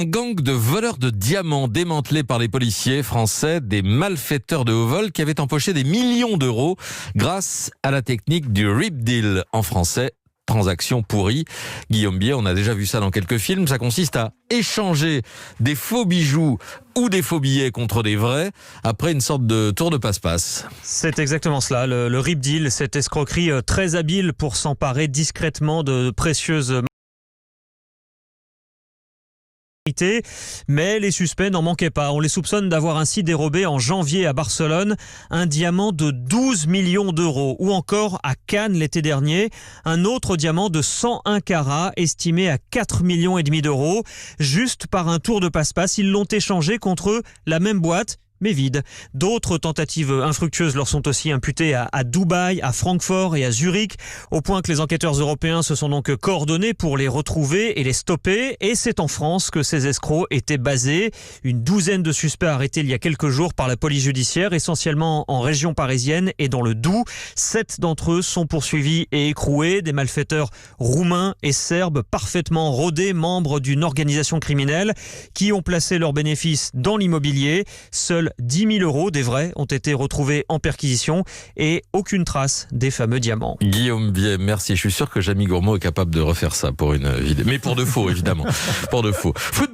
Un gang de voleurs de diamants démantelé par les policiers français, des malfaiteurs de haut vol qui avaient empoché des millions d'euros grâce à la technique du Rip Deal, en français, transaction pourrie. Guillaume Bier, on a déjà vu ça dans quelques films, ça consiste à échanger des faux bijoux ou des faux billets contre des vrais après une sorte de tour de passe-passe. C'est exactement cela, le Rip Deal, cette escroquerie très habile pour s'emparer discrètement de précieuses mais les suspects n'en manquaient pas. On les soupçonne d'avoir ainsi dérobé en janvier à Barcelone un diamant de 12 millions d'euros ou encore à Cannes l'été dernier, un autre diamant de 101 carats estimé à 4 millions et demi d'euros. Juste par un tour de passe-passe, ils l'ont échangé contre la même boîte, mais vide. D'autres tentatives infructueuses leur sont aussi imputées à Dubaï, à Francfort et à Zurich, au point que les enquêteurs européens se sont donc coordonnés pour les retrouver et les stopper. Et c'est en France que ces escrocs étaient basés. Une douzaine de suspects arrêtés il y a quelques jours par la police judiciaire, essentiellement en région parisienne et dans le Doubs. 7 d'entre eux sont poursuivis et écroués, des malfaiteurs roumains et serbes parfaitement rodés, membres d'une organisation criminelle, qui ont placé leurs bénéfices dans l'immobilier. Seuls 10 000 euros des vrais ont été retrouvés en perquisition et aucune trace des fameux diamants. Guillaume Bier, merci. Je suis sûr que Jamie Gourmaud est capable de refaire ça pour une vidéo. Mais pour de faux, évidemment. Pour de faux. Football.